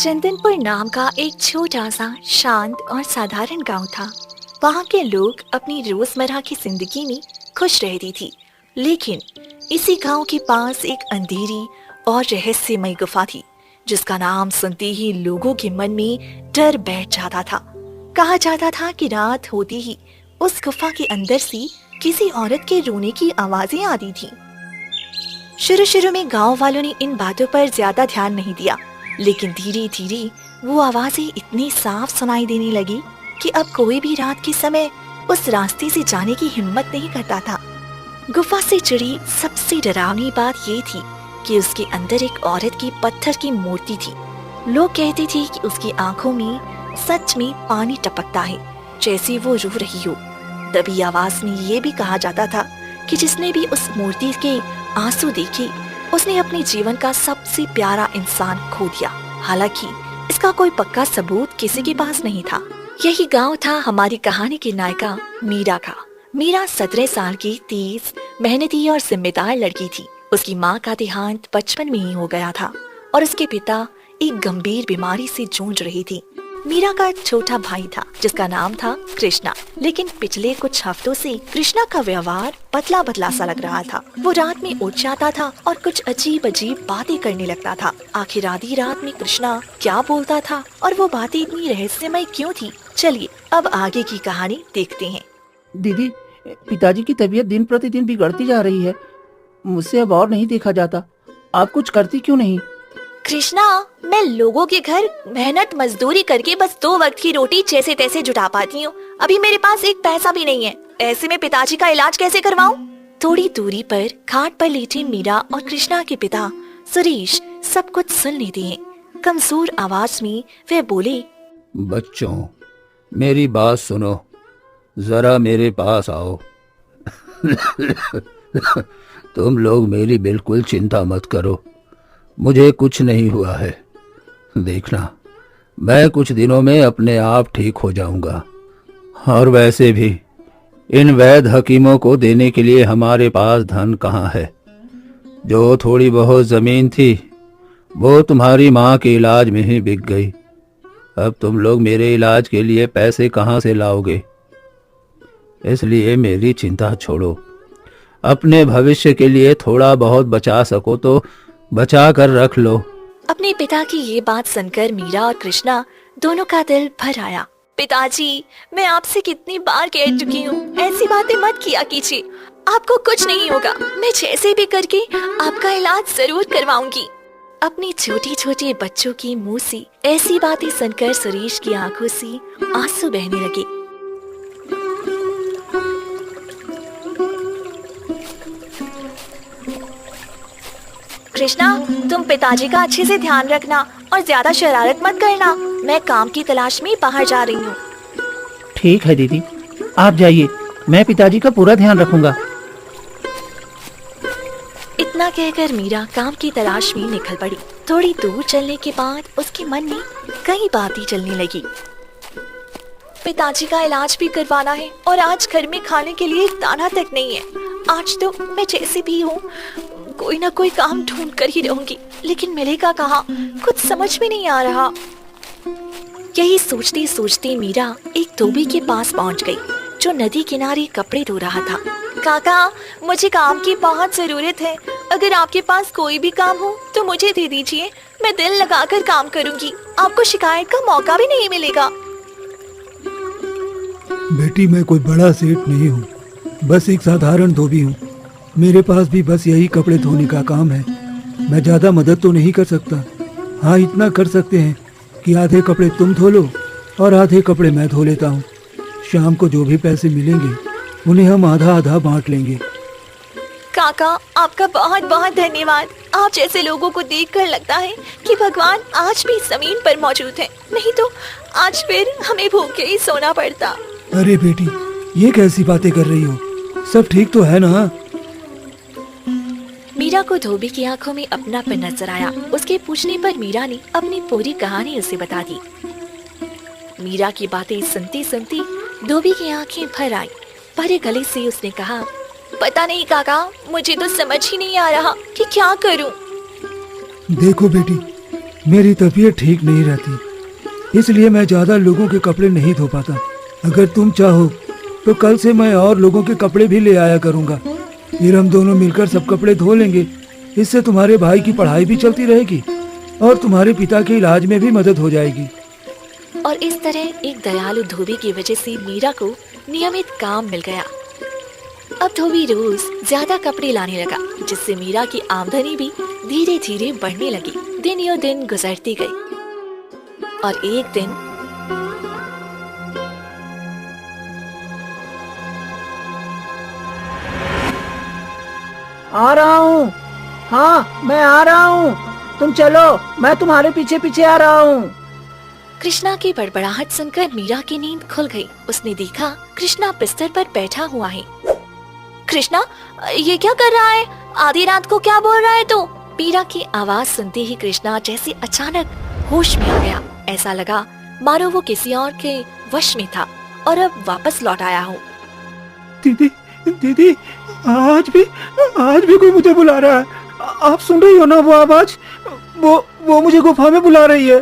चंदनपुर नाम का एक छोटा सा शांत और साधारण गांव था। वहाँ के लोग अपनी रोजमर्रा की जिंदगी में खुश रहती थी, लेकिन इसी गांव के पास एक अंधेरी और रहस्यमय गुफा थी, जिसका नाम सुनते ही लोगों के मन में डर बैठ जाता था। कहा जाता था कि रात होती ही उस गुफा के अंदर से किसी औरत के रोने की आवाजें आती थी। शुरू में गांव वालों ने इन बातों पर ज्यादा ध्यान नहीं दिया, लेकिन धीरे धीरे वो आवाजें इतनी साफ सुनाई देने लगी कि अब कोई भी रात के समय उस रास्ते से जाने की हिम्मत नहीं करता था। गुफा से जुड़ी सबसे डरावनी बात ये थी कि उसके अंदर एक औरत की पत्थर की मूर्ति थी। लोग कहते थे कि उसकी आंखों में सच में पानी टपकता है, जैसे वो रो रही हो। दबी आवाज में ये भी कहा जाता था कि जिसने भी उस मूर्ति के आंसू देखे, उसने अपने जीवन का सबसे प्यारा इंसान खो दिया। हालांकि इसका कोई पक्का सबूत किसी के पास नहीं था। यही गांव था हमारी कहानी की नायिका मीरा का। मीरा 17 साल की तेज, मेहनती और जिम्मेदार लड़की थी। उसकी माँ का देहांत बचपन में ही हो गया था और उसके पिता एक गंभीर बीमारी से जूझ रही थी। मीरा का एक छोटा भाई था जिसका नाम था कृष्णा, लेकिन पिछले कुछ हफ्तों से कृष्णा का व्यवहार बदला बदला सा लग रहा था। वो रात में उठ जाता था और कुछ अजीब अजीब बातें करने लगता था। आखिर आधी रात में कृष्णा क्या बोलता था और वो बातें इतनी रहस्यमय क्यों थी? चलिए अब आगे की कहानी देखते हैं। दीदी, पिताजी की तबीयत दिन प्रतिदिन बिगड़ती जा रही है। मुझसे अब और नहीं देखा जाता। आप कुछ करती क्यों नहीं? कृष्णा, मैं लोगों के घर मेहनत मजदूरी करके बस 2 वक्त की रोटी जैसे तैसे जुटा पाती हूँ। अभी मेरे पास एक पैसा भी नहीं है। ऐसे में पिताजी का इलाज कैसे करवाऊँ? थोड़ी दूरी पर खाट पर लेटे मीरा और कृष्णा के पिता सुरेश सब कुछ सुन लेते हैं। कमजोर आवाज में वे बोले, बच्चों, मेरी बात सुनो, जरा मेरे पास आओ। तुम लोग मेरी बिल्कुल चिंता मत करो, मुझे कुछ नहीं हुआ है। देखना, मैं कुछ दिनों में अपने आप ठीक हो जाऊंगा। और वैसे भी इन वैद्य हकीमों को देने के लिए हमारे पास धन कहाँ है। जो थोड़ी बहुत जमीन थी वो तुम्हारी माँ के इलाज में ही बिक गई। अब तुम लोग मेरे इलाज के लिए पैसे कहाँ से लाओगे? इसलिए मेरी चिंता छोड़ो। अपने भविष्य के लिए थोड़ा बहुत बचा सको तो बचा कर रख लो। अपने पिता की ये बात सुनकर मीरा और कृष्णा दोनों का दिल भर आया। पिताजी, मैं आपसे कितनी बार कह चुकी हूँ, ऐसी बातें मत किया कीजिए। आपको कुछ नहीं होगा। मैं जैसे भी करके आपका इलाज जरूर करवाऊंगी। अपनी छोटी छोटी बच्चों की मुंह से ऐसी बातें सुनकर सुरेश की आंखों से आंसू बहने लगे। कृष्णा, तुम पिताजी का अच्छे से ध्यान रखना और ज्यादा शरारत मत करना। मैं काम की तलाश में बाहर जा रही हूँ। ठीक है दीदी, आप जाइए, मैं पिताजी का पूरा ध्यान रखूंगा। इतना कहकर मीरा काम की तलाश में निकल पड़ी। थोड़ी दूर चलने के बाद उसके मन में कई बातें चलने लगी। पिताजी का इलाज भी करवाना है और आज घर में खाने के लिए दाना तक नहीं है। आज तो मैं जैसे भी हूँ कोई ना कोई काम ढूंढ कर ही रहूंगी, लेकिन मिलेगा कहाँ? कुछ समझ में नहीं आ रहा। यही सोचते सोचते मीरा एक धोबी के पास पहुंच गई, जो नदी किनारे कपड़े धो रहा था। काका, मुझे काम की बहुत जरूरत है। अगर आपके पास कोई भी काम हो तो मुझे दे दीजिए। मैं दिल लगाकर काम करूंगी। आपको शिकायत का मौका भी नहीं मिलेगा। बेटी, मैं कोई बड़ा सेठ नहीं हूँ, बस एक साधारण धोबी हूँ। मेरे पास भी बस यही कपड़े धोने का काम है। मैं ज्यादा मदद तो नहीं कर सकता। हाँ, इतना कर सकते हैं कि आधे कपड़े तुम धो लो और आधे कपड़े मैं धो लेता हूँ। शाम को जो भी पैसे मिलेंगे उन्हें हम आधा आधा बांट लेंगे। काका, आपका बहुत बहुत धन्यवाद। आप जैसे लोगों को देखकर लगता है कि भगवान आज भी जमीन पर मौजूद है, नहीं तो आज फिर हमें भूखे ही सोना पड़ता। अरे बेटी, ये कैसी बातें कर रही हो? सब ठीक तो है ना? मीरा को धोबी की आंखों में अपनापन नजर आया। उसके पूछने पर मीरा ने अपनी पूरी कहानी उसे बता दी। मीरा की बातें सुनती सुनती धोबी की आंखें भर आई। भरे गले से उसने कहा, पता नहीं काका, मुझे तो समझ ही नहीं आ रहा कि क्या करूं। देखो बेटी, मेरी तबीयत ठीक नहीं रहती, इसलिए मैं ज़्यादा लोगों के कपड़े नहीं धो पाता। अगर तुम चाहो तो कल से मैं और लोगों के कपड़े भी ले आया करूँगा। फिर हम दोनों मिलकर सब कपड़े धो लेंगे। इससे तुम्हारे भाई की पढ़ाई भी चलती रहेगी और तुम्हारे पिता के इलाज में भी मदद हो जाएगी। और इस तरह एक दयालु धोबी की वजह से मीरा को नियमित काम मिल गया। अब धोबी रोज ज्यादा कपड़े लाने लगा, जिससे मीरा की आमदनी भी धीरे धीरे बढ़ने लगी। दिन यो दिन गुजरती गई और एक दिन आ रहा हूँ। हाँ, मैं आ रहा हूँ। तुम चलो, मैं तुम्हारे पीछे पीछे आ रहा हूँ। कृष्णा की बड़बड़ाहट सुनकर मीरा की नींद खुल गई। उसने देखा कृष्णा बिस्तर पर बैठा हुआ है। कृष्णा, ये क्या कर रहा है? आधी रात को क्या बोल रहा है तू? मीरा की आवाज सुनते ही कृष्णा जैसे अचानक होश में आ गया। ऐसा लगा मानो वो किसी और के वश में था और अब वापस लौट आया हो। दीदी, दीदी, आज भी कोई मुझे बुला रहा है। आप सुन रही हो ना वो आवाज? वो मुझे गुफा में बुला रही है।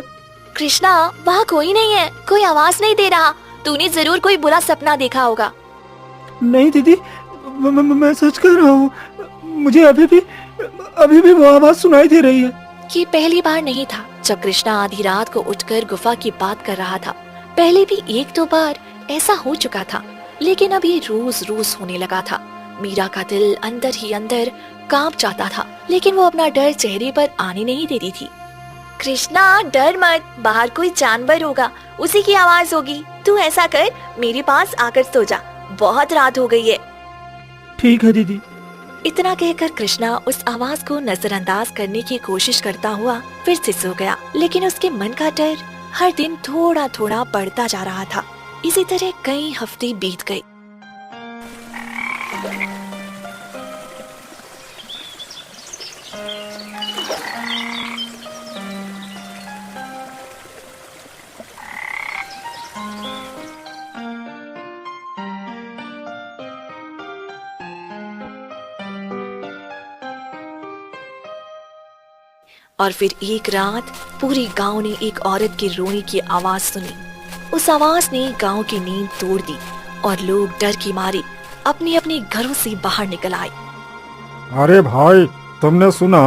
कृष्णा, वहाँ कोई नहीं है, कोई आवाज नहीं दे रहा। तूने जरूर कोई बुरा सपना देखा होगा। नहीं दीदी, मैं सच कह रहा हूँ। मुझे अभी भी वो आवाज सुनाई दे रही है। ये पहली बार नहीं था जब कृष्णा आधी रात को उठकर गुफा की बात कर रहा था। पहले भी एक दो बार ऐसा हो चुका था, लेकिन अब ये रोज रोज होने लगा था। मीरा का दिल अंदर ही अंदर कांप जाता था, लेकिन वो अपना डर चेहरे पर आने नहीं देती थी। कृष्णा, डर मत, बाहर कोई जानवर होगा, उसी की आवाज होगी। तू ऐसा कर, मेरे पास आकर सो जा, बहुत रात हो गई है। ठीक है दीदी। इतना कहकर कृष्णा उस आवाज को नजरअंदाज करने की कोशिश करता हुआ फिर से सो गया। लेकिन उसके मन का डर हर दिन थोड़ा थोड़ा बढ़ता जा रहा था। इसी तरह कई हफ्ते बीत गए। और फिर एक रात पूरे गांव ने एक औरत के रोने की आवाज सुनी। उस आवाज ने गांव की नींद तोड़ दी और लोग डर के मारे अपने अपने घरों से बाहर निकल आए। अरे भाई, तुमने सुना?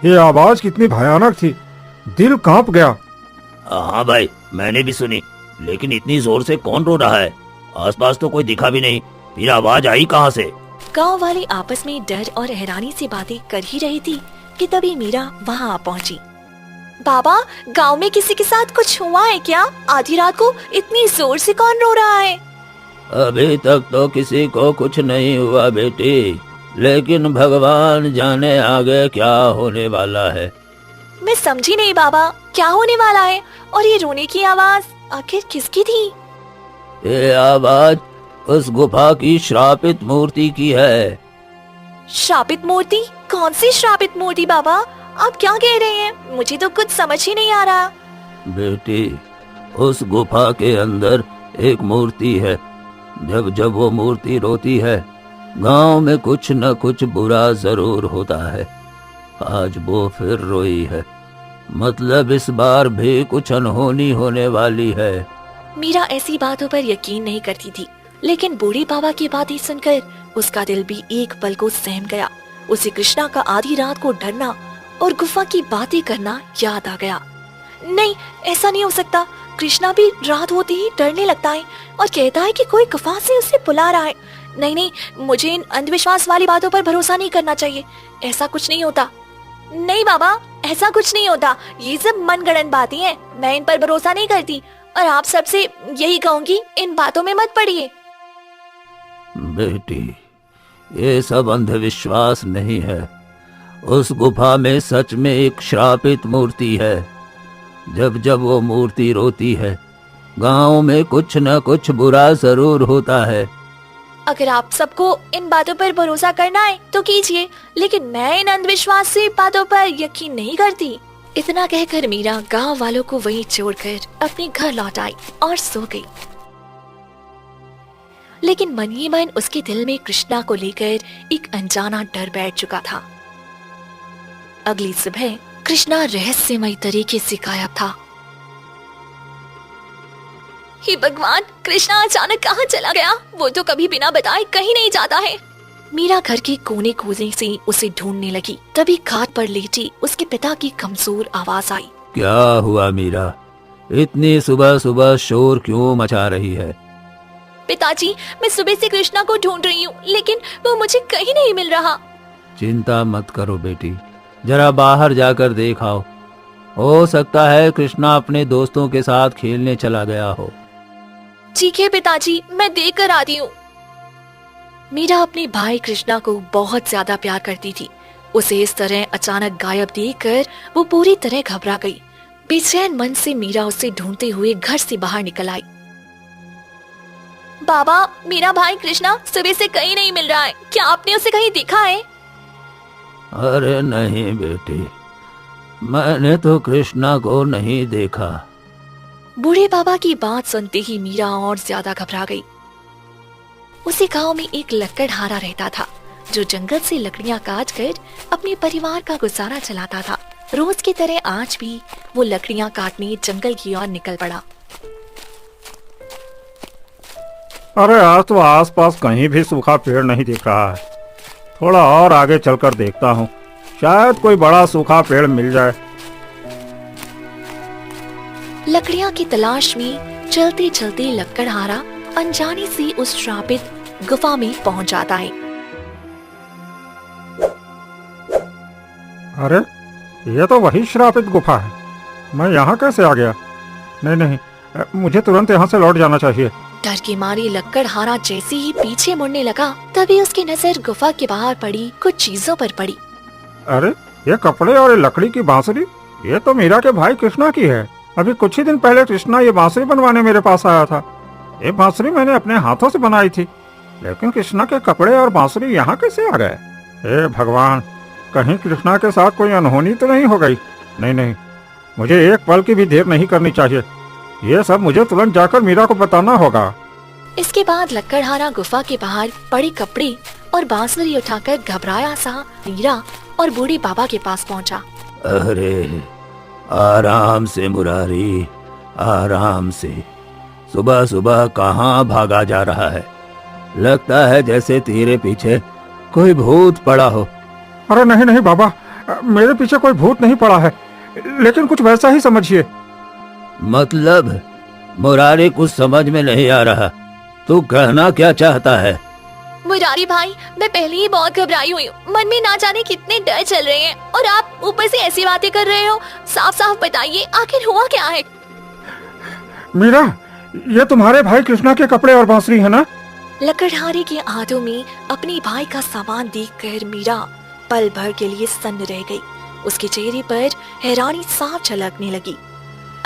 ये आवाज कितनी भयानक थी, दिल कांप गया। हाँ भाई, मैंने भी सुनी, लेकिन इतनी जोर से कौन रो रहा है? आसपास तो कोई दिखा भी नहीं, फिर आवाज आई कहाँ से? गांव वाले आपस में डर और हैरानी से बातें कर ही रही थी कि तभी मीरा वहां आ पहुंची। बाबा, गांव में किसी के साथ कुछ हुआ है क्या? आधी रात को इतनी जोर से कौन रो रहा है? अभी तक तो किसी को कुछ नहीं हुआ बेटी, लेकिन भगवान जाने आगे क्या होने वाला है। मैं समझी नहीं बाबा, क्या होने वाला है? और ये रोने की आवाज आखिर किसकी थी? ये आवाज उस गुफा की श्रापित मूर्ति की है। श्रापित मूर्ति? कौन सी श्रापित मूर्ति बाबा? आप क्या कह रहे हैं? मुझे तो कुछ समझ ही नहीं आ रहा। बेटी, उस गुफा के अंदर एक मूर्ति है। जब जब वो मूर्ति रोती है, गांव में कुछ न कुछ बुरा जरूर होता है। आज वो फिर रोई है, मतलब इस बार भी कुछ अनहोनी होने वाली है। मीरा ऐसी बातों पर यकीन नहीं करती थी, लेकिन बूढ़े बाबा की बातें सुनकर उसका दिल भी एक पल को सहम गया। उसे कृष्णा का आधी रात को डरना और गुफा की बातें करना याद आ गया। नहीं, ऐसा नहीं हो सकता। कृष्णा भी रात होते ही डरने लगता है और कहता है कि कोई गुफा से उसे बुला रहा है। नहीं नहीं, मुझे इन अंधविश्वास वाली बातों पर भरोसा नहीं करना चाहिए। ऐसा कुछ नहीं होता। नहीं बाबा, ऐसा कुछ नहीं होता। ये सब मनगढ़ंत बातें हैं, मैं इन पर भरोसा नहीं करती और आप सबसे यही कहूंगी, इन बातों में मत पड़िए। बेटी, ये सब अंधविश्वास नहीं है। उस गुफा में सच में एक श्रापित मूर्ति है। जब जब वो मूर्ति रोती है, गांव में कुछ न कुछ बुरा जरूर होता है। अगर आप सबको इन बातों पर भरोसा करना है तो कीजिए, लेकिन मैं इन अंधविश्वासी बातों पर यकीन नहीं करती। इतना कहकर मीरा गांव वालों को वहीं छोड़कर अपने घर लौट आई और सो गई। लेकिन मन ही मन उसके दिल में कृष्णा को लेकर एक अनजाना डर बैठ चुका था। अगली सुबह कृष्णा रहस्यमय तरीके से गायब था। हे भगवान, कृष्णा अचानक कहाँ चला गया? वो तो कभी बिना बताए कहीं नहीं जाता है। मीरा घर के कोने कोने से उसे ढूंढने लगी। तभी खाट पर लेटी उसके पिता की कमजोर आवाज आई। क्या हुआ मीरा? इतनी सुबह सुबह शोर क्यों मचा रही है? पिताजी, मैं सुबह से कृष्णा को ढूंढ रही हूँ, लेकिन वो मुझे कहीं नहीं मिल रहा। चिंता मत करो बेटी, जरा बाहर जाकर देखाओ। हो सकता है कृष्णा अपने दोस्तों के साथ खेलने चला गया हो। ठीक है पिताजी, मैं देख कर आती हूँ। मीरा अपने भाई कृष्णा को बहुत ज्यादा प्यार करती थी। उसे इस तरह अचानक गायब देखकर वो पूरी तरह घबरा गई। बेचैन मन से मीरा उसे ढूंढते हुए घर से बाहर निकल आई। बाबा, मेरा भाई कृष्णा सुबह से कहीं नहीं मिल रहा है। क्या आपने उसे कहीं देखा है? अरे नहीं बेटी, मैंने तो कृष्णा को नहीं देखा। बूढ़े बाबा की बात सुनते ही मीरा और ज्यादा घबरा गई। उसी गांव में एक लकड़हारा रहता था, जो जंगल से लकड़ियां काट कर अपने परिवार का गुजारा चलाता था। रोज की तरह आज भी वो लकड़ियां काटने जंगल की ओर निकल पड़ा। अरे आज तो आसपास कहीं भी सूखा पेड़ नहीं दिख रहा है। थोड़ा और आगे चलकर देखता हूँ, शायद कोई बड़ा सूखा पेड़ मिल जाए। लकड़ियां की तलाश में चलते चलते लकड़हारा अनजाने से उस श्रापित गुफा में पहुंच जाता है। अरे ये तो वही श्रापित गुफा है। मैं यहाँ कैसे आ गया? नहीं नहीं, मुझे तुरंत यहाँ से लौट जाना चाहिए। डर के मारे लकड़हारा जैसे ही पीछे मुड़ने लगा, तभी उसकी नजर गुफा के बाहर पड़ी कुछ चीजों पर पड़ी। अरे ये कपड़े और ये लकड़ी की बांसुरी, ये तो मीरा के भाई कृष्णा की है। अभी कुछ ही दिन पहले कृष्णा ये बांसुरी बनवाने मेरे पास आया था। ये बांसुरी मैंने अपने हाथों से बनाई थी, लेकिन कृष्णा के कपड़े और बांसुरी यहाँ कैसे आ गए? हे भगवान, कहीं कृष्णा के साथ कोई अनहोनी तो नहीं हो गई? नहीं नहीं, मुझे एक पल की भी देर नहीं करनी चाहिए। ये सब मुझे तुरंत जाकर मीरा को बताना होगा। इसके बाद लकड़हारा गुफा के बाहर पड़े कपड़े और बांसुरी उठाकर घबराया सा मीरा और बूढ़े बाबा के पास पहुंचा। अरे आराम से मुरारी, आराम से। सुबह सुबह कहाँ भागा जा रहा है? लगता है जैसे तेरे पीछे कोई भूत पड़ा हो। अरे नहीं नहीं बाबा, मेरे पीछे कोई भूत नहीं पड़ा है, लेकिन कुछ वैसा ही समझिए। मतलब मुरारी, कुछ समझ में नहीं आ रहा। तू कहना क्या चाहता है? मुरारी भाई, मैं पहले ही बहुत घबराई हुई हूँ। मन में ना जाने कितने डर चल रहे हैं और आप ऊपर से ऐसी बातें कर रहे हो। साफ साफ बताइए, आखिर हुआ क्या है? मीरा, ये तुम्हारे भाई कृष्णा के कपड़े और बांसुरी है ना? लकड़हारे के हाथों में अपने भाई का सामान देखकर मीरा पल भर के लिए सन्न रह गई। उसके चेहरे पर हैरानी साफ झलकने लगी।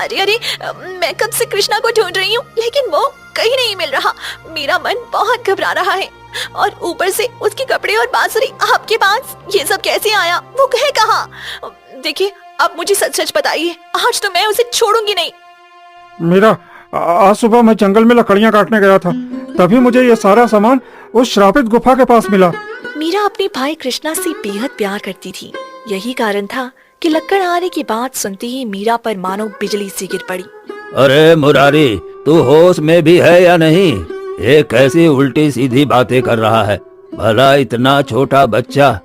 अरे अरे, मैं कब से कृष्णा को ढूंढ रही हूँ, लेकिन वो कहीं नहीं मिल रहा। मेरा मन बहुत घबरा रहा है और ऊपर से उसके कपड़े और बांसुरी आपके पास। ये सब कैसे आया? वो है कहाँ? देखिए, आप मुझे सच सच बताइए, आज तो मैं उसे छोड़ूंगी नहीं। मीरा, आज सुबह मैं जंगल में लकड़ियां काटने गया था, तभी मुझे ये सारा सामान उस श्रापित गुफा के पास मिला। मीरा अपने भाई कृष्णा से बेहद प्यार करती थी। यही कारण था कि लकड़हारे की बात सुनते ही मीरा पर मानो बिजली सी गिर पड़ी। अरे मुरारी, तू होश में भी है या नहीं? ये कैसी उल्टी सीधी बातें कर रहा है? भला इतना छोटा बच्चा,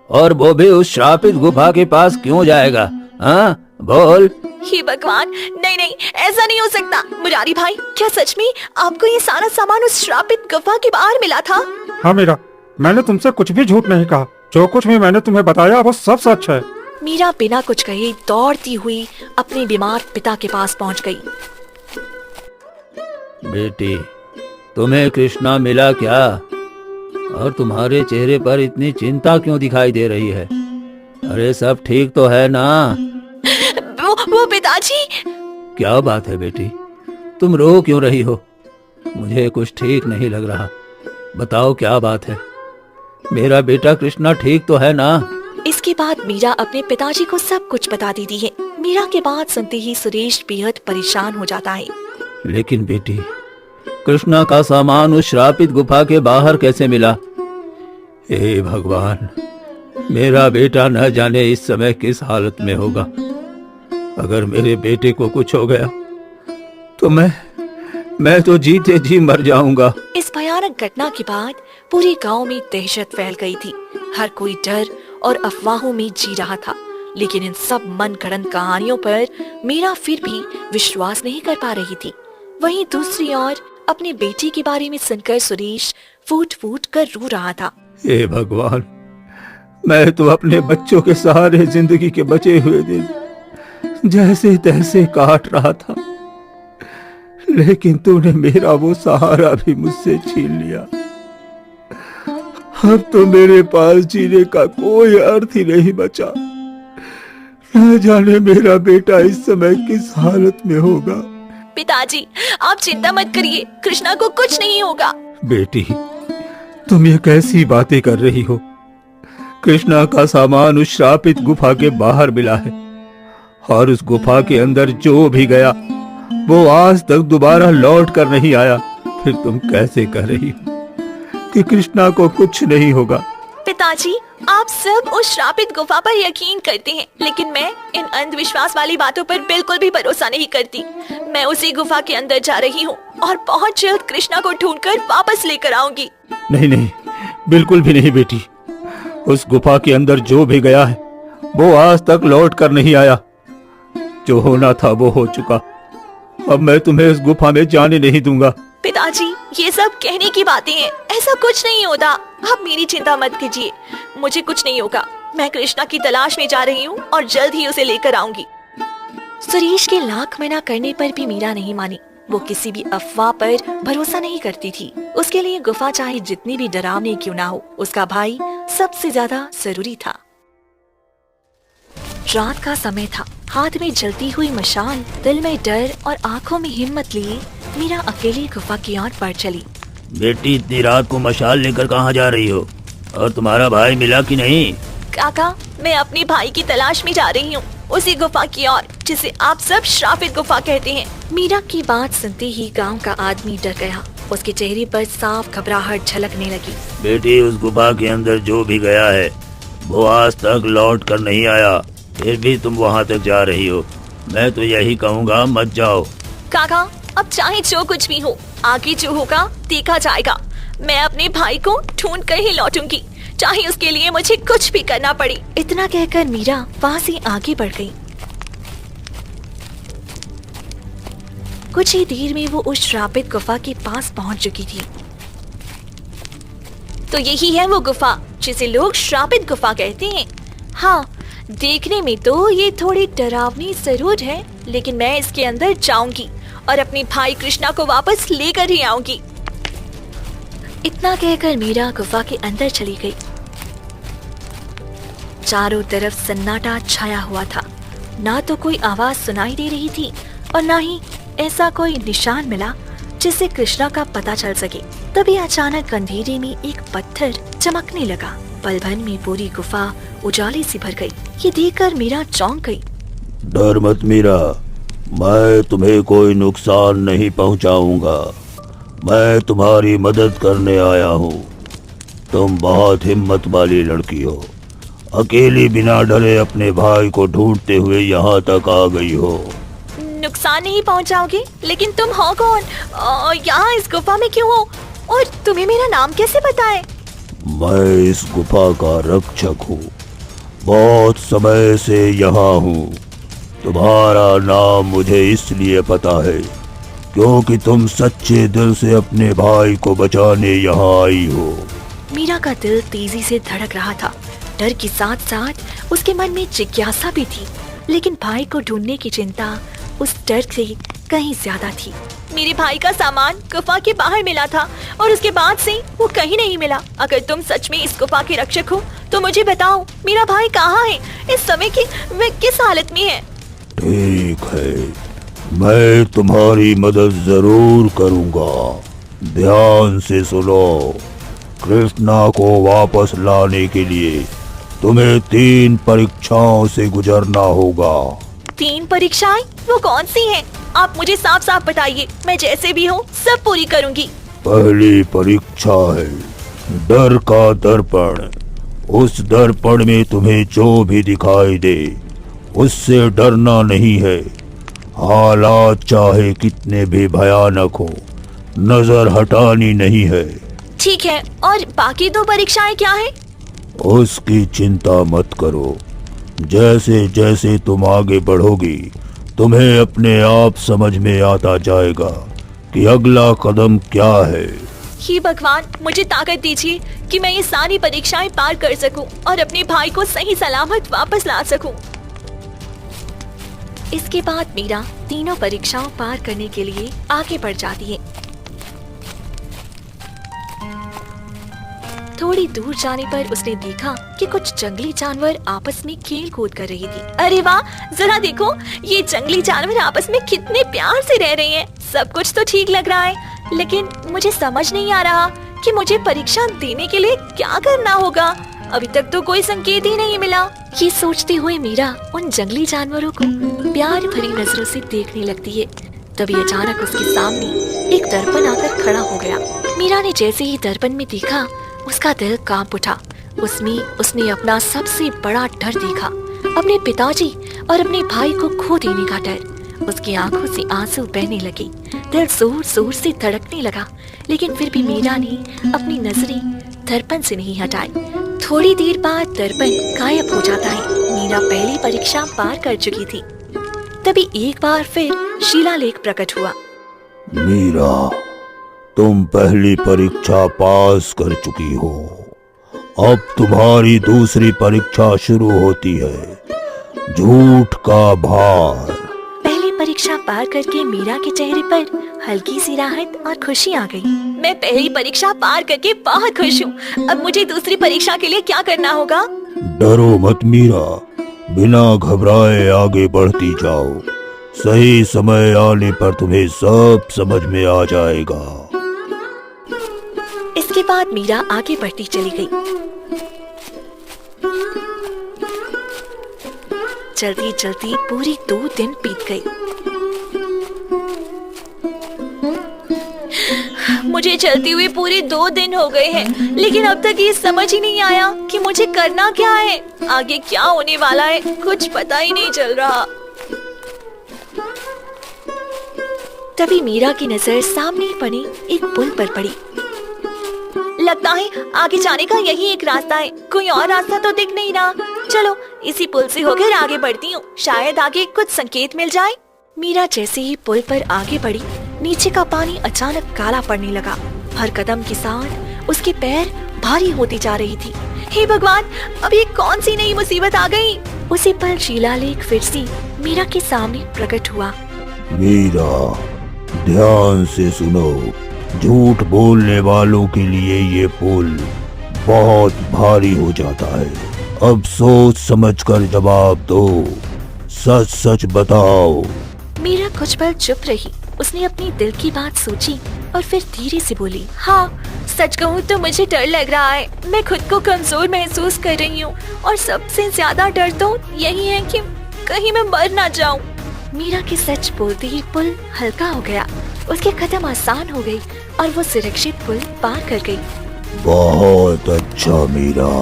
और वो भी उस श्रापित गुफा के पास क्यों जाएगा? हाँ बोल। हे भगवान, नहीं नहीं, ऐसा नहीं हो सकता। मुरारी भाई, क्या सच में आपको ये सारा सामान उस श्रापित गुफा के बाहर मिला था? हाँ मीरा, मैंने तुमसे कुछ भी झूठ नहीं कहा। जो कुछ भी मैंने तुम्हें बताया वो सब सच है। मीरा बिना कुछ कहे दौड़ती हुई अपने बीमार पिता के पास पहुंच गई। बेटी, तुम्हें कृष्णा मिला क्या? और तुम्हारे चेहरे पर इतनी चिंता क्यों दिखाई दे रही है? अरे सब ठीक तो है ना? वो पिताजी। क्या बात है बेटी, तुम रो क्यों रही हो? मुझे कुछ ठीक नहीं लग रहा। बताओ क्या बात है? मेरा बेटा कृष्णा ठीक तो है ना? इसके बाद मीरा अपने पिताजी को सब कुछ बता देती है। मीरा के बात सुनते ही सुरेश बेहद परेशान हो जाता है। लेकिन बेटी, कृष्णा का सामान उस श्रापित गुफा के बाहर कैसे मिला? हे भगवान, मेरा बेटा न जाने इस समय किस हालत में होगा। अगर मेरे बेटे को कुछ हो गया तो मैं तो जीते जी मर जाऊंगा। इस भयानक घटना के बाद पूरे गांव में दहशत फैल गई थी। हर कोई डर और अफवाहों में जी रहा था। लेकिन इन सब मनगढ़ंत कहानियों पर मीरा फिर भी विश्वास नहीं कर पा रही थी। वहीं दूसरी ओर अपने बेटे के बारे में सुनकर सुरेश फूट फूट कर रो रहा था। हे भगवान, मैं तो अपने बच्चों के सहारे जिंदगी के बचे हुए दिन जैसे तैसे काट रहा था, लेकिन तूने मेरा वो सहारा भी मुझसे छीन लिया। अब तो मेरे पास जीने का कोई अर्थ ही नहीं बचा। न जाने मेरा बेटा इस समय किस हालत में होगा। पिताजी, आप चिंता मत करिए, कृष्णा को कुछ नहीं होगा। बेटी, तुम ये कैसी बातें कर रही हो? कृष्णा का सामान उस श्रापित गुफा के बाहर मिला है और उस गुफा के अंदर जो भी गया वो आज तक दोबारा लौट कर नहीं आया। फिर तुम कैसे कह रही हो कि कृष्णा को कुछ नहीं होगा? पिताजी, आप सब उस श्रापित गुफा पर यकीन करते हैं, लेकिन मैं इन अंधविश्वास वाली बातों पर बिल्कुल भी भरोसा नहीं करती। मैं उसी गुफा के अंदर जा रही हूँ और बहुत जल्द कृष्णा को ढूंढकर वापस लेकर आऊंगी। नहीं नहीं, बिल्कुल भी नहीं बेटी। उस गुफा के अंदर जो भी गया है वो आज तक लौट कर नहीं आया। जो होना था वो हो चुका। अब मैं तुम्हें इस गुफा में जाने नहीं दूंगा। पिताजी, ये सब कहने की बातें हैं, ऐसा कुछ नहीं होता। आप मेरी चिंता मत कीजिए, मुझे कुछ नहीं होगा। मैं कृष्णा की तलाश में जा रही हूँ और जल्द ही उसे लेकर आऊंगी। सुरेश के लाख मना करने पर भी मीरा नहीं मानी। वो किसी भी अफवाह पर भरोसा नहीं करती थी। उसके लिए गुफा चाहे जितनी भी डरावनी क्यों ना हो, उसका भाई सबसे ज्यादा जरूरी था। रात का समय था। हाथ में जलती हुई मशाल, दिल में डर और आंखों में हिम्मत लिए मीरा अकेली गुफा की ओर बढ़ चली। बेटी, इतनी रात को मशाल लेकर कहाँ जा रही हो? और तुम्हारा भाई मिला कि नहीं? काका, मैं अपने भाई की तलाश में जा रही हूँ, उसी गुफा की ओर जिसे आप सब श्रापित गुफा कहते हैं। मीरा की बात सुनते ही गांव का आदमी डर गया। उसके चेहरे पर साफ घबराहट झलकने लगी। बेटी, उस गुफा के अंदर जो भी गया है वो आज तक लौट कर नहीं आया, फिर भी तुम वहाँ तक जा रही हो। मैं तो यही कहूँगा, मत जाओ। काका, अब चाहे जो कुछ भी हो, आगे जो होगा देखा जाएगा। मैं अपने भाई को ढूंढ कर ही लौटूंगी, चाहे उसके लिए मुझे कुछ भी करना पड़े। इतना कहकर मीरा वहाँ से आगे बढ़ गई। कुछ ही देर में वो उस श्रापित गुफा के पास पहुँच चुकी थी। तो यही है वो गुफा जिसे लोग श्रापित गुफा कहते हैं। हाँ, देखने में तो ये थोड़ी डरावनी जरूर है, लेकिन मैं इसके अंदर जाऊंगी और अपने भाई कृष्णा को वापस लेकर ही आऊंगी। इतना कहकर मीरा गुफा के अंदर चली गई। चारों तरफ सन्नाटा छाया हुआ था। ना तो कोई आवाज सुनाई दे रही थी और ना ही ऐसा कोई निशान मिला जिससे कृष्णा का पता चल सके। तभी अचानक अंधेरे में एक पत्थर चमकने लगा। पल भर में पूरी गुफा उजाले से भर गई। ये देखकर मीरा चौंक गई। डर मत मीरा, मैं तुम्हें कोई नुकसान नहीं पहुंचाऊंगा। मैं तुम्हारी मदद करने आया हूँ। तुम बहुत हिम्मत वाली लड़की हो। अकेली बिना डरे अपने भाई को ढूंढते हुए यहाँ तक आ गई हो। नुकसान नहीं पहुंचाओगे? लेकिन तुम हो कौन? यहाँ इस गुफा में क्यों हो? और तुम्हें मेरा नाम कैसे पता है? मैं इस गुफा का रक्षक हूँ। बहुत समय से यहाँ हूँ। तुम्हारा नाम मुझे इसलिए पता है क्योंकि तुम सच्चे दिल से अपने भाई को बचाने यहाँ आई हो। मीरा का दिल तेजी से धड़क रहा था। डर के साथ साथ उसके मन में जिज्ञासा भी थी, लेकिन भाई को ढूंढने की चिंता उस डर से कहीं ज्यादा थी। मेरे भाई का सामान गुफा के बाहर मिला था और उसके बाद से वो कहीं नहीं मिला। अगर तुम सच में इस गुफा के रक्षक हो तो मुझे बताओ, मेरा भाई कहाँ है? इस समय की वे किस हालत में है? ठीक है, मैं तुम्हारी मदद जरूर करूँगा। ध्यान से सुनो। कृष्णा को वापस लाने के लिए तुम्हें 3 परीक्षाओं से गुजरना होगा। 3 परीक्षाएं? वो कौन सी हैं? आप मुझे साफ साफ बताइए, मैं जैसे भी हूँ सब पूरी करूँगी। पहली परीक्षा है डर का दर्पण। उस दर्पण में तुम्हें जो भी दिखाई दे उससे डरना नहीं है। हालात चाहे कितने भी भयानक हो, नजर हटानी नहीं है। ठीक है, और बाकी 2 परीक्षाएं क्या है? उसकी चिंता मत करो। जैसे जैसे तुम आगे बढ़ोगी तुम्हें अपने आप समझ में आता जाएगा कि अगला कदम क्या है। हे भगवान, मुझे ताकत दीजिए कि मैं ये सारी परीक्षाएं पार कर सकूं और अपने भाई को सही सलामत वापस ला सकूं। इसके बाद मीरा तीनों परीक्षाओं पार करने के लिए आगे बढ़ जाती है। थोड़ी दूर जाने पर उसने देखा कि कुछ जंगली जानवर आपस में खेल कूद कर रही थी। अरे वाह, जरा देखो, ये जंगली जानवर आपस में कितने प्यार से रह रहे हैं। सब कुछ तो ठीक लग रहा है, लेकिन मुझे समझ नहीं आ रहा कि मुझे परीक्षा देने के लिए क्या करना होगा। अभी तक तो कोई संकेत ही नहीं मिला। ये सोचते हुए मीरा उन जंगली जानवरों को प्यार भरी नजरों से देखने लगती है। तभी अचानक उसके सामने एक दर्पण आकर खड़ा हो गया। मीरा ने जैसे ही दर्पण में देखा, उसका दिल कांप उठा। उसमें उसने अपना सबसे बड़ा डर देखा, अपने पिताजी और अपने भाई को खो देने का डर। उसकी आंखों से आंसू बहने लगे, दिल जोर जोर से धड़कने लगा, लेकिन फिर भी मीरा ने अपनी नजरें दर्पण से नहीं हटाई। थोड़ी देर बाद दर्पण गायब हो जाता है। मीरा पहली परीक्षा पार कर चुकी थी। तभी एक बार फिर शिलालेख प्रकट हुआ। मीरा, तुम पहली परीक्षा पास कर चुकी हो। अब तुम्हारी दूसरी परीक्षा शुरू होती है, झूठ का भार। पहली परीक्षा पार करके मीरा के चेहरे पर हल्की सी राहत और खुशी आ गई। मैं पहली परीक्षा पार करके बहुत खुश हूँ। अब मुझे दूसरी परीक्षा के लिए क्या करना होगा? डरो मत मीरा, बिना घबराए आगे बढ़ती जाओ। सही समय आने पर तुम्हें सब समझ में आ जाएगा। इसके बाद मीरा आगे बढ़ती चली गई। जल्दी जल्दी पूरी 2 दिन बीत गई। मुझे चलती हुए पूरे 2 दिन हो गए हैं, लेकिन अब तक ये समझ ही नहीं आया कि मुझे करना क्या है। आगे क्या होने वाला है कुछ पता ही नहीं चल रहा। तभी मीरा की नजर सामने पड़ी एक पुल पर पड़ी। लगता है आगे जाने का यही एक रास्ता है, कोई और रास्ता तो दिख नहीं रहा। चलो इसी पुल से होकर आगे बढ़ती हूँ, शायद आगे कुछ संकेत मिल जाए। मीरा जैसे ही पुल पर आगे बढ़ी, नीचे का पानी अचानक काला पड़ने लगा। हर कदम के साथ उसके पैर भारी होती जा रही थी। हे भगवान, अब ये कौन सी नई मुसीबत आ गई? उसी पल शिलालेख फिर से मीरा के सामने प्रकट हुआ। मीरा, ध्यान से सुनो। झूठ बोलने वालों के लिए ये पुल बहुत भारी हो जाता है। अब सोच समझकर जवाब दो, सच सच बताओ। मीरा कुछ पल चुप रही। उसने अपनी दिल की बात सोची और फिर धीरे से बोली, हाँ, सच कहूँ तो मुझे डर लग रहा है। मैं खुद को कमजोर महसूस कर रही हूँ और सबसे ज्यादा डर तो यही है कि कहीं मैं मर ना जाऊँ। मीरा के सच बोलते ही पुल हल्का हो गया, उसके कदम आसान हो गई और वो सुरक्षित पुल पार कर गई। बहुत अच्छा मीरा,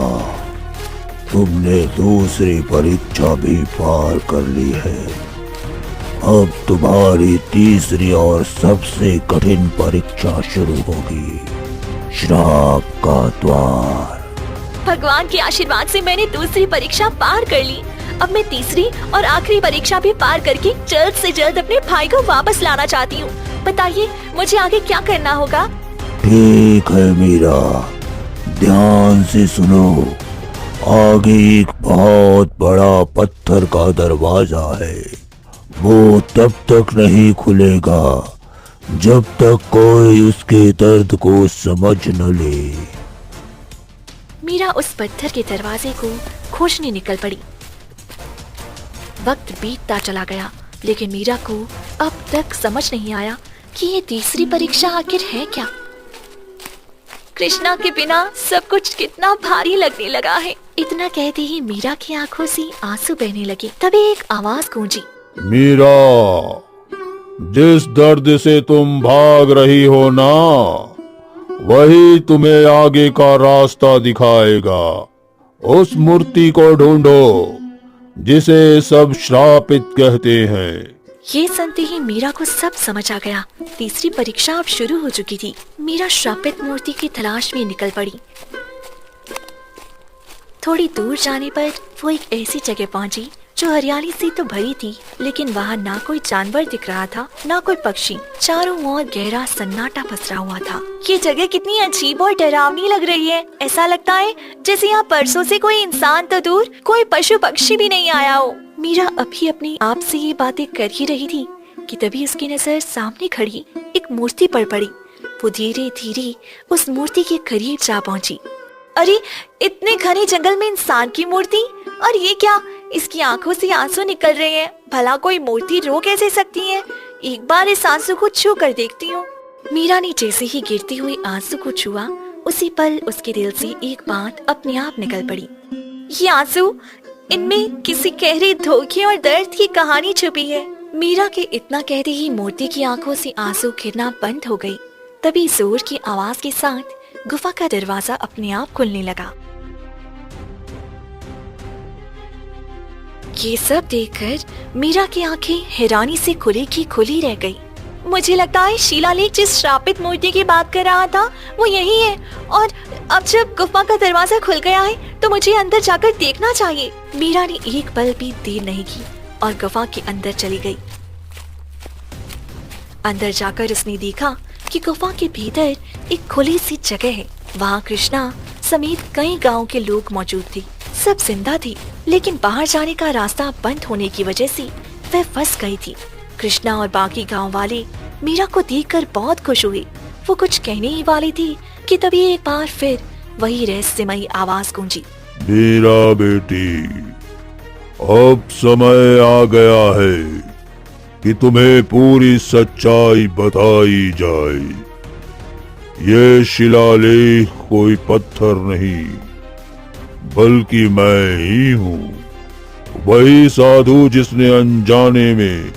तुमने दूसरी परीक्षा भी पार कर ली है। अब तुम्हारी तीसरी और सबसे कठिन परीक्षा शुरू होगी, श्राप का द्वार। भगवान के आशीर्वाद से मैंने दूसरी परीक्षा पार कर ली। अब मैं तीसरी और आखिरी परीक्षा भी पार करके जल्द से जल्द अपने भाई को वापस लाना चाहती हूँ। बताइए मुझे आगे क्या करना होगा? ठीक है मीरा, ध्यान से सुनो। आगे एक बहुत बड़ा पत्थर का दरवाजा है। वो तब तक नहीं खुलेगा जब तक कोई उसके दर्द को समझ न ले। मीरा उस पत्थर के दरवाजे को खोजने निकल पड़ी। वक्त बीतता चला गया, लेकिन मीरा को अब तक समझ नहीं आया कि ये तीसरी परीक्षा आखिर है क्या। कृष्णा के बिना सब कुछ कितना भारी लगने लगा है। इतना कहते ही मीरा की आंखों से आंसू बहने लगे। तभी एक आवाज गूंजी, मीरा, जिस दर्द से तुम भाग रही हो ना, वही तुम्हें आगे का रास्ता दिखाएगा। उस मूर्ति को ढूंढो जिसे सब श्रापित कहते हैं। ये सुनते ही मीरा को सब समझ आ गया। तीसरी परीक्षा अब शुरू हो चुकी थी। मीरा श्रापित मूर्ति की तलाश में निकल पड़ी। थोड़ी दूर जाने पर वो एक ऐसी जगह पहुंची जो हरियाली से तो भरी थी, लेकिन वहाँ ना कोई जानवर दिख रहा था, ना कोई पक्षी। चारों ओर गहरा सन्नाटा पसरा हुआ था। ये जगह कितनी अजीब और डरावनी लग रही है। ऐसा लगता है जैसे यहाँ परसों से कोई इंसान तो दूर कोई पशु पक्षी भी नहीं आया हो। मीरा अभी अपने आप से ये बातें कर ही रही थी कि तभी उसकी नजर सामने खड़ी एक मूर्ति पर पड़ी। वो धीरे धीरे उस मूर्ति के करीब जा पहुंची। अरे, इतने घने जंगल में इंसान की मूर्ति, और ये क्या, इसकी आंखों से आंसू निकल रहे हैं। भला कोई मूर्ति रो कैसे सकती है? एक बार इस आंसू को छू कर देखती हूँ। मीरा ने जैसे ही गिरते हुए आंसू को छुआ, उसी पल उसके दिल से एक बात अपने आप निकल पड़ी। ये आंसू, इनमें किसी गहरे धोखे और दर्द की कहानी छुपी है। मीरा के इतना कहते ही मूर्ति की आंखों से आंसू गिरना बंद हो गई। तभी जोर की आवाज के साथ गुफा का दरवाजा अपने आप खुलने लगा। ये सब देखकर मीरा की आंखें हैरानी से खुली की खुली रह गई। मुझे लगता है शिलालेख जिस श्रापित मूर्ति की बात कर रहा था वो यही है, और अब जब गुफा का दरवाजा खुल गया है तो मुझे अंदर जाकर देखना चाहिए। मीरा ने एक पल भी देर नहीं की और गुफा के अंदर चली गई। अंदर जाकर उसने देखा कि गुफा के भीतर एक खुली सी जगह है। वहाँ कृष्णा समेत कई गांव के लोग मौजूद थे। सब जिंदा थी, लेकिन बाहर जाने का रास्ता बंद होने की वजह से वह फंस गई थी। कृष्णा और बाकी गांव वाले मीरा को देखकर बहुत खुश हुए। वो कुछ कहने ही वाली थी कि तभी एक बार फिर वही रहस्यमयी आवाज गूंजी। मीरा बेटी, अब समय आ गया है कि तुम्हें पूरी सच्चाई बताई जाए। ये शिलालेख कोई पत्थर नहीं, बल्कि मैं ही हूँ, वही साधु जिसने अनजाने में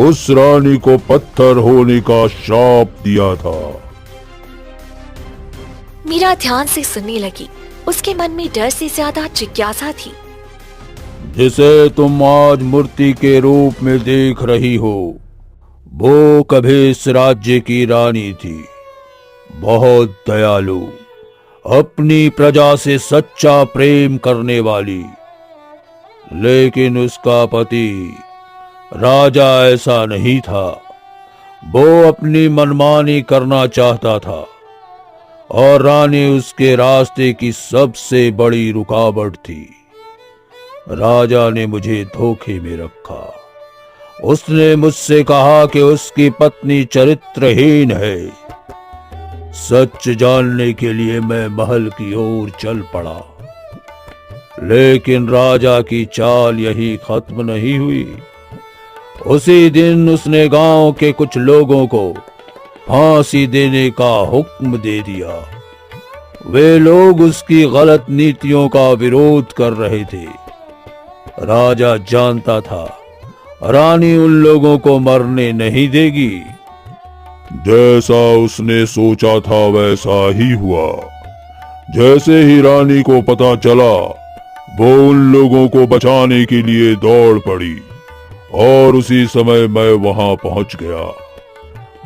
उस रानी को पत्थर होने का श्राप दिया था। मीरा ध्यान से सुनने लगी। उसके मन में डर से ज्यादा जिज्ञासा थी। जिसे तुम आज मूर्ति के रूप में देख रही हो, वो कभी इस राज्य की रानी थी। बहुत दयालु, अपनी प्रजा से सच्चा प्रेम करने वाली। लेकिन उसका पति राजा ऐसा नहीं था। वो अपनी मनमानी करना चाहता था और रानी उसके रास्ते की सबसे बड़ी रुकावट थी। राजा ने मुझे धोखे में रखा। उसने मुझसे कहा कि उसकी पत्नी चरित्रहीन है। सच जानने के लिए मैं महल की ओर चल पड़ा, लेकिन राजा की चाल यही खत्म नहीं हुई। उसी दिन उसने गांव के कुछ लोगों को फांसी देने का हुक्म दे दिया। वे लोग उसकी गलत नीतियों का विरोध कर रहे थे। राजा जानता था रानी उन लोगों को मरने नहीं देगी। जैसा उसने सोचा था वैसा ही हुआ। जैसे ही रानी को पता चला, वो उन लोगों को बचाने के लिए दौड़ पड़ी और उसी समय मैं वहां पहुंच गया।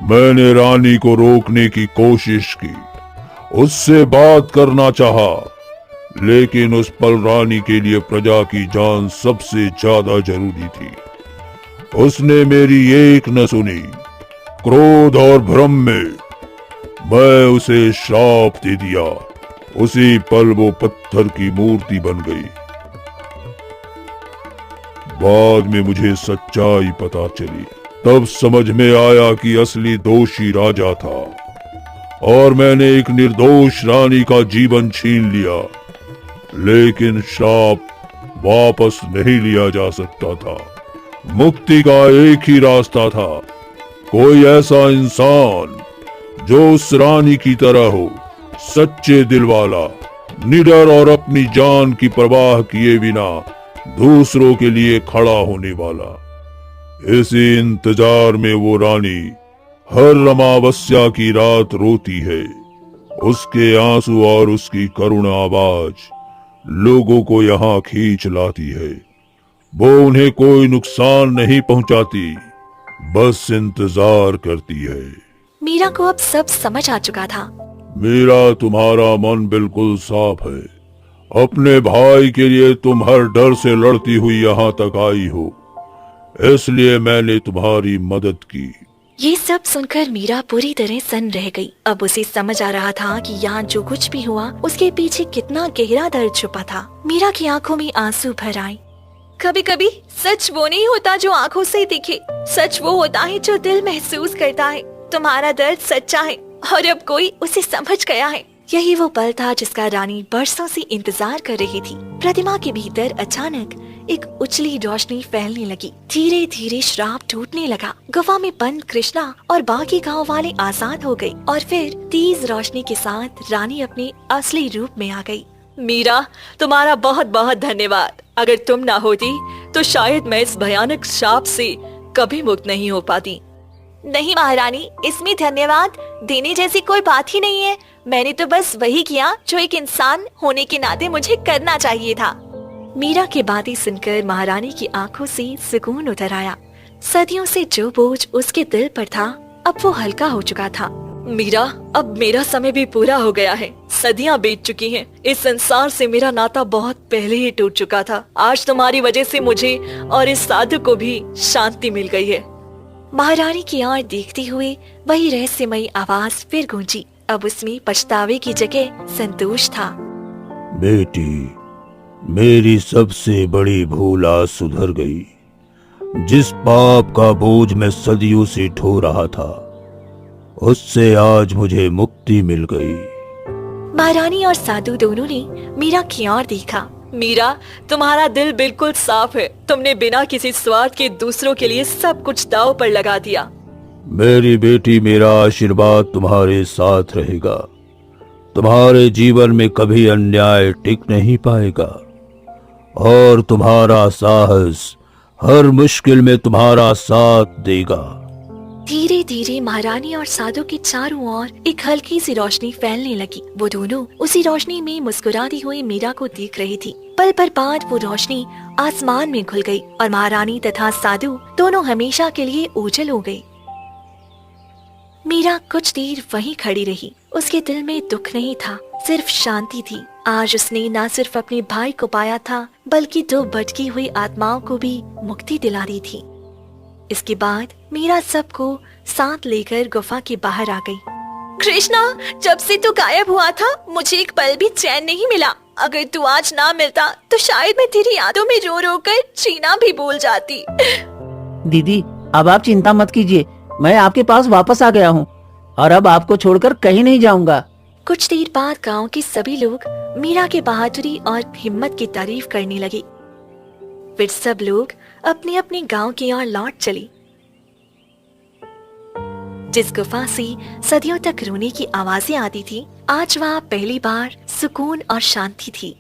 मैंने रानी को रोकने की कोशिश की, उससे बात करना चाहा, लेकिन उस पल रानी के लिए प्रजा की जान सबसे ज्यादा जरूरी थी। उसने मेरी एक न सुनी। क्रोध और भ्रम में मैं उसे श्राप दे दिया। उसी पल वो पत्थर की मूर्ति बन गई। बाद में मुझे सच्चाई पता चली। तब समझ में आया कि असली दोषी राजा था और मैंने एक निर्दोष रानी का जीवन छीन लिया। लेकिन श्राप वापस नहीं लिया जा सकता था। मुक्ति का एक ही रास्ता था। कोई ऐसा इंसान जो उस रानी की तरह हो, सच्चे दिल वाला, निडर और अपनी जान की परवाह किए बिना दूसरों के लिए खड़ा होने वाला। इसी इंतजार में वो रानी हर अमावस्या की रात रोती है। उसके आंसू और उसकी करुण आवाज लोगों को यहाँ खींच लाती है। वो उन्हें कोई नुकसान नहीं पहुंचाती, बस इंतजार करती है। मीरा को अब सब समझ आ चुका था। मेरा तुम्हारा मन बिल्कुल साफ है। अपने भाई के लिए तुम हर डर से लड़ती हुई यहाँ तक आई हो, इसलिए मैंने तुम्हारी मदद की। ये सब सुनकर मीरा पूरी तरह सन्न रह गई। अब उसे समझ आ रहा था कि यहाँ जो कुछ भी हुआ उसके पीछे कितना गहरा दर्द छुपा था। मीरा की आंखों में आंसू भर आए। कभी कभी सच वो नहीं होता जो आंखों से दिखे, सच वो होता है जो दिल महसूस करता है। तुम्हारा दर्द सच्चा है और अब कोई उसे समझ गया है। यही वो पल था जिसका रानी बरसों से इंतजार कर रही थी। प्रतिमा के भीतर अचानक एक उजली रोशनी फैलने लगी। धीरे धीरे श्राप टूटने लगा। गुफा में बंद कृष्णा और बाकी गांव वाले आजाद हो गए और फिर तेज रोशनी के साथ रानी अपने असली रूप में आ गई। मीरा, तुम्हारा बहुत बहुत धन्यवाद। अगर तुम ना होती तो शायद मैं इस भयानक श्राप से कभी मुक्त नहीं हो पाती। नहीं महारानी, इसमें धन्यवाद देने जैसी कोई बात ही नहीं है। मैंने तो बस वही किया जो एक इंसान होने के नाते मुझे करना चाहिए था। मीरा की बातें सुनकर महारानी की आंखों से सुकून उतर आया। सदियों से जो बोझ उसके दिल पर था अब वो हल्का हो चुका था। मीरा, अब मेरा समय भी पूरा हो गया है। सदियां बीत चुकी हैं। इस संसार से मेरा नाता बहुत पहले ही टूट चुका था। आज तुम्हारी वजह से मुझे और इस साधु को भी शांति मिल गई है। महारानी की ओर देखते हुए वही रहस्यमयी आवाज फिर गूंजी। अब उसमें पछतावे की जगह संतोष था। बेटी, मेरी सबसे बड़ी भूल आज सुधर गई। जिस पाप का बोझ मैं सदियों से ढो रहा था, उससे आज मुझे मुक्ति मिल गई। महारानी और साधु दोनों ने मीरा की ओर देखा। मीरा, तुम्हारा दिल बिल्कुल साफ है। तुमने बिना किसी स्वार्थ के दूसरों के लिए सब कुछ दांव पर लगा दिया। मेरी बेटी, मेरा आशीर्वाद तुम्हारे साथ रहेगा। तुम्हारे जीवन में कभी अन्याय टिक नहीं पाएगा और तुम्हारा साहस हर मुश्किल में तुम्हारा साथ देगा। धीरे धीरे महारानी और साधु के चारों ओर एक हल्की सी रोशनी फैलने लगी। वो दोनों उसी रोशनी में मुस्कुराती हुई मीरा को देख रही थी। पल भर बाद वो रोशनी आसमान में खुल गई और महारानी तथा साधु दोनों हमेशा के लिए ओझल हो गए। मीरा कुछ देर वहीं खड़ी रही। उसके दिल में दुख नहीं था, सिर्फ शांति थी। आज उसने न सिर्फ अपने भाई को पाया था बल्कि दो भटकी हुई आत्माओं को भी मुक्ति दिला दी थी। इसके बाद मीरा सबको साथ लेकर गुफा के बाहर आ गई। कृष्णा, जब से तू गायब हुआ था मुझे एक पल भी चैन नहीं मिला। अगर तू आज ना मिलता तो शायद मैं तेरी यादों में रो रो कर जीना भी भूल जाती। दीदी, अब आप चिंता मत कीजिए, मैं आपके पास वापस आ गया हूँ और अब आपको छोड़कर कहीं नहीं जाऊंगा। कुछ देर बाद गांव के सभी लोग मीरा की बहादुरी और हिम्मत की तारीफ करने लगे। फिर सब लोग अपने अपने गांव की ओर लौट चले। जिस गुफा से सदियों तक रोने की आवाजें आती थी, आज वहाँ पहली बार सुकून और शांति थी।